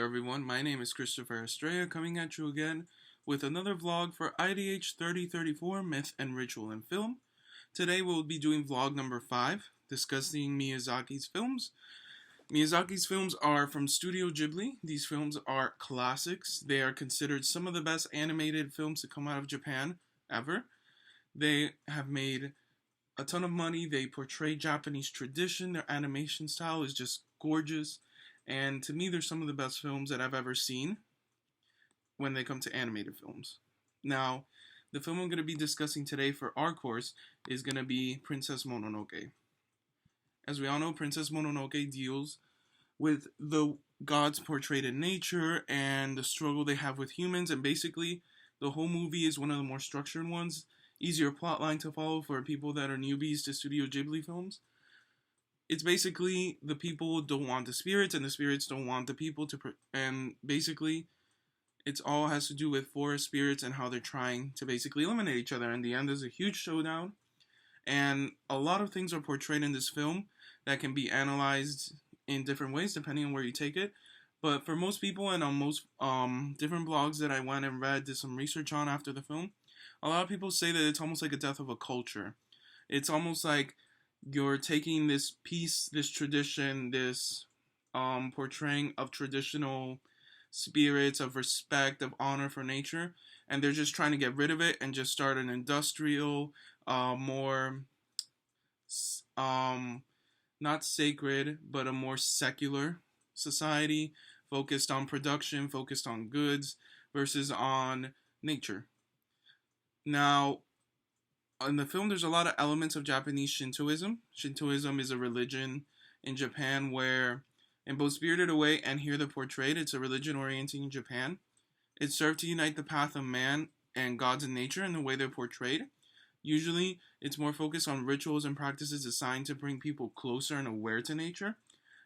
everyone, my name is Christopher Estrella coming at you again with another vlog for IDH 3034 Myth and Ritual in Film. Today we'll be doing vlog number 5, discussing Miyazaki's films. Miyazaki's films are from Studio Ghibli. These films are classics. They are considered some of the best animated films to come out of Japan ever. They have made a ton of money. They portray Japanese tradition. Their animation style is just gorgeous. And to me, they're some of the best films that I've ever seen when they come to animated films. Now, the film I'm going to be discussing today for our course is going to be Princess Mononoke. As we all know, Princess Mononoke deals with the gods portrayed in nature and the struggle they have with humans, and basically, the whole movie is one of the more structured ones, easier plotline to follow for people that are newbies to Studio Ghibli films. It's basically the people don't want the spirits and the spirits don't want the people and basically it's all has to do with forest spirits and how they're trying to basically eliminate each other. In the end, there's a huge showdown, and a lot of things are portrayed in this film that can be analyzed in different ways depending on where you take it. But for most people and on most different blogs that I went and did some research on after the film, a lot of people say that it's almost like a death of a culture. It's almost like you're taking this piece, this tradition, this portraying of traditional spirits, of respect, of honor for nature, and they're just trying to get rid of it and just start an industrial, more, not sacred, but a more secular society, focused on production, focused on goods, versus on nature. Now, in the film, there's a lot of elements of Japanese Shintoism. Shintoism is a religion in Japan where, in both Spirited Away and Here They're Portrayed, it's a religion orienting Japan. It served to unite the path of man and gods in nature in the way they're portrayed. Usually, it's more focused on rituals and practices designed to bring people closer and aware to nature.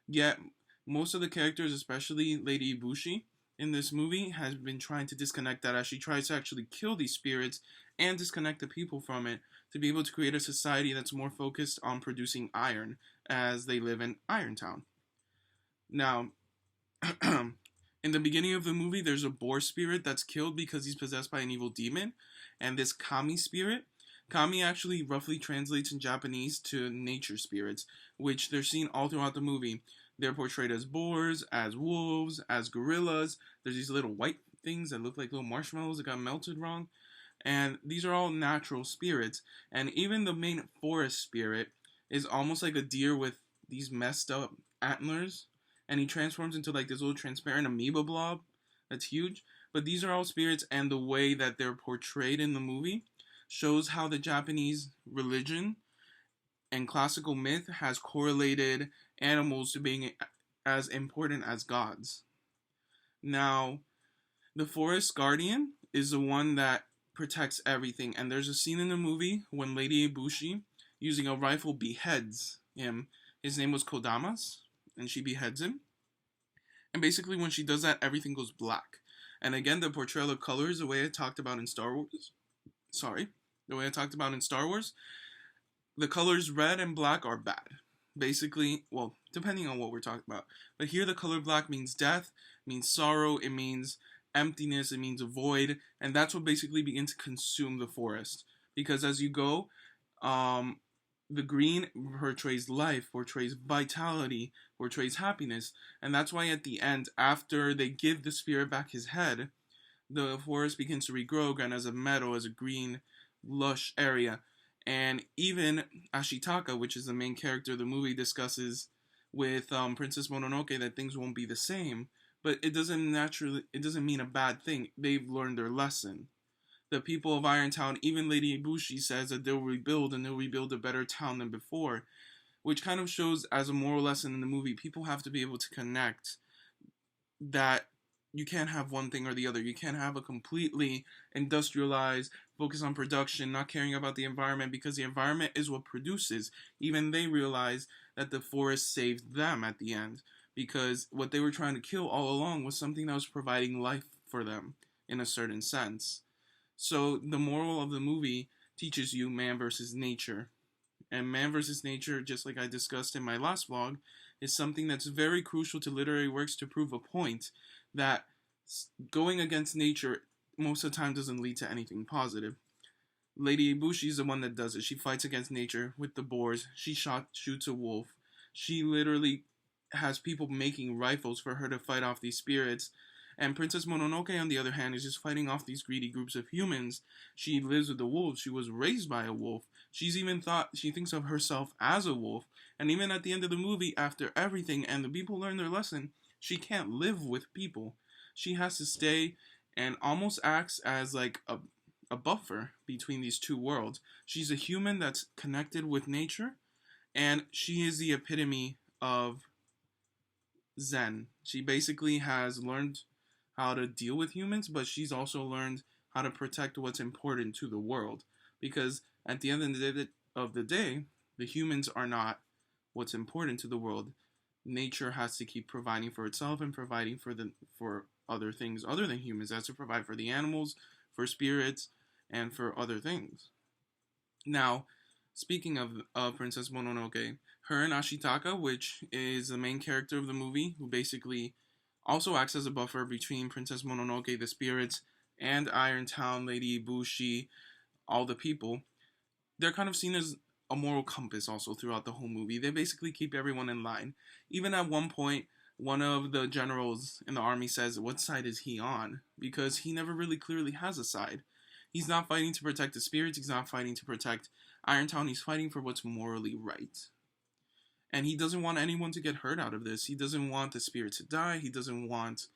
Yet, most of the characters, especially Lady Ibushi, in this movie, has been trying to disconnect that as she tries to actually kill these spirits and disconnect the people from it to be able to create a society that's more focused on producing iron as they live in Iron Town. Now, in the beginning of the movie, there's a boar spirit that's killed because he's possessed by an evil demon, and this kami spirit, kami actually roughly translates in Japanese to nature spirits, which they're seen all throughout the movie. They're portrayed as boars, as wolves, as gorillas. There's these little white things that look like little marshmallows that got melted wrong. And these are all natural spirits. And even the main forest spirit is almost like a deer with these messed up antlers. And he transforms into like this little transparent amoeba blob that's huge. But these are all spirits, and the way that they're portrayed in the movie shows how the Japanese religion and classical myth has correlated animals to being as important as gods. Now, the forest guardian is the one that protects everything, and there's a scene in the movie when Lady Ibushi, using a rifle, beheads him. His name was Kodamas, and she beheads him. And basically when she does that, everything goes black. And again, the portrayal of colors, the way I talked about in Star Wars, the colors red and black are bad. Basically, well, depending on what we're talking about. But here the color black means death, means sorrow, it means emptiness, it means a void, and that's what basically begins to consume the forest. Because as you go, the green portrays life, portrays vitality, portrays happiness, and that's why at the end, after they give the spirit back his head, the forest begins to regrow again as a meadow, as a green, lush area. And even Ashitaka, which is the main character of the movie, discusses with Princess Mononoke that things won't be the same. But it doesn't mean a bad thing. They've learned their lesson. The people of Iron Town, even Lady Ibushi says that they'll rebuild, and they'll rebuild a better town than before. Which kind of shows as a moral lesson in the movie, people have to be able to connect that you can't have one thing or the other. You can't have a completely industrialized, focus on production, not caring about the environment, because the environment is what produces. Even they realize that the forest saved them at the end, because what they were trying to kill all along was something that was providing life for them in a certain sense. So the moral of the movie teaches you man versus nature. And man versus nature, just like I discussed in my last vlog, is something that's very crucial to literary works to prove a point. that going against nature most of the time doesn't lead to anything positive. Lady Ibushi is the one that does it. She fights against nature with the boars. She shoots a wolf. She literally has people making rifles for her to fight off these spirits. And Princess Mononoke, on the other hand, is just fighting off these greedy groups of humans. She lives with the wolves. She was raised by a wolf. She thinks of herself as a wolf. And even at the end of the movie, after everything and the people learn their lesson, she can't live with people. She has to stay and almost acts as like a buffer between these two worlds. She's a human that's connected with nature, and she is the epitome of Zen. She basically has learned how to deal with humans, but she's also learned how to protect what's important to the world. Because at the end of the day, the humans are not what's important to the world. Nature has to keep providing for itself and providing for other things other than humans. It has to provide for the animals, for spirits, and for other things. Now, speaking of Princess Mononoke, her and Ashitaka, which is the main character of the movie, who basically also acts as a buffer between Princess Mononoke, the spirits, and Iron Town, Lady Ibushi, all the people, they're kind of seen as a moral compass also throughout the whole movie. They basically keep everyone in line. Even at one point, one of the generals in the army says, what side is he on? Because he never really clearly has a side. He's not fighting to protect the spirits. He's not fighting to protect Irontown. He's fighting for what's morally right. And he doesn't want anyone to get hurt out of this. He doesn't want the spirit to die. He doesn't want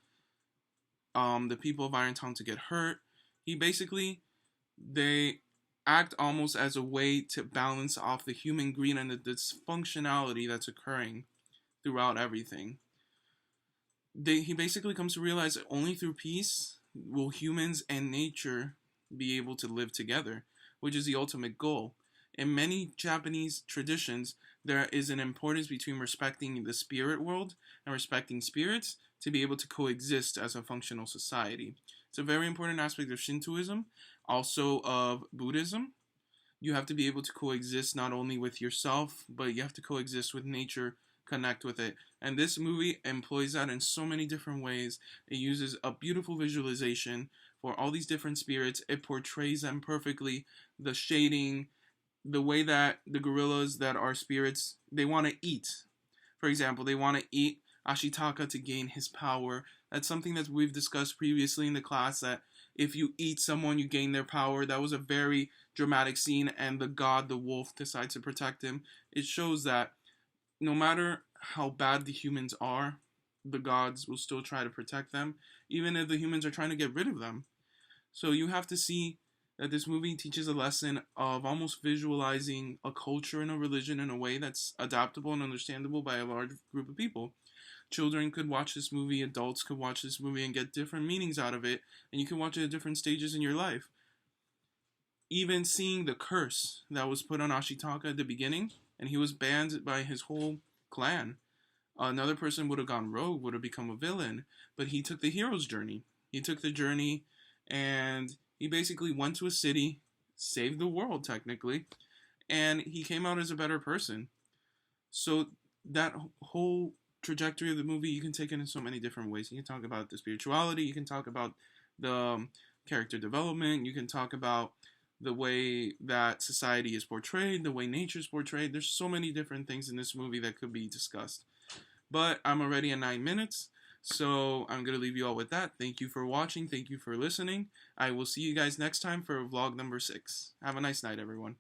the people of Irontown to get hurt. They act almost as a way to balance off the human greed and the dysfunctionality that's occurring throughout everything. He basically comes to realize that only through peace will humans and nature be able to live together, which is the ultimate goal. In many Japanese traditions, there is an importance between respecting the spirit world and respecting spirits to be able to coexist as a functional society. It's a very important aspect of Shintoism, also of Buddhism. You have to be able to coexist not only with yourself, but you have to coexist with nature, connect with it. And this movie employs that in so many different ways. It uses a beautiful visualization for all these different spirits. It portrays them perfectly. The shading, the way that the gorillas that are spirits, they want to eat. For example, they want to eat Ashitaka to gain his power. That's something that we've discussed previously in the class, that if you eat someone, you gain their power. That was a very dramatic scene, and the god, the wolf, decides to protect him. It shows that no matter how bad the humans are, the gods will still try to protect them, even if the humans are trying to get rid of them. So you have to see that this movie teaches a lesson of almost visualizing a culture and a religion in a way that's adaptable and understandable by a large group of people. Children could watch this movie, adults could watch this movie and get different meanings out of it, and you can watch it at different stages in your life. Even seeing the curse that was put on Ashitaka at the beginning, and he was banned by his whole clan. Another person would have gone rogue, would have become a villain, but he took the hero's journey. He took the journey, and he basically went to a city, saved the world technically, and he came out as a better person. So that whole trajectory of the movie, you can take it in so many different ways. You can talk about the spirituality, you can talk about the character development, you can talk about the way that society is portrayed, the way nature is portrayed. There's so many different things in this movie that could be discussed. But I'm already at 9 minutes, so I'm going to leave you all with that. Thank you for watching. Thank you for listening. I will see you guys next time for vlog number 6. Have a nice night, everyone.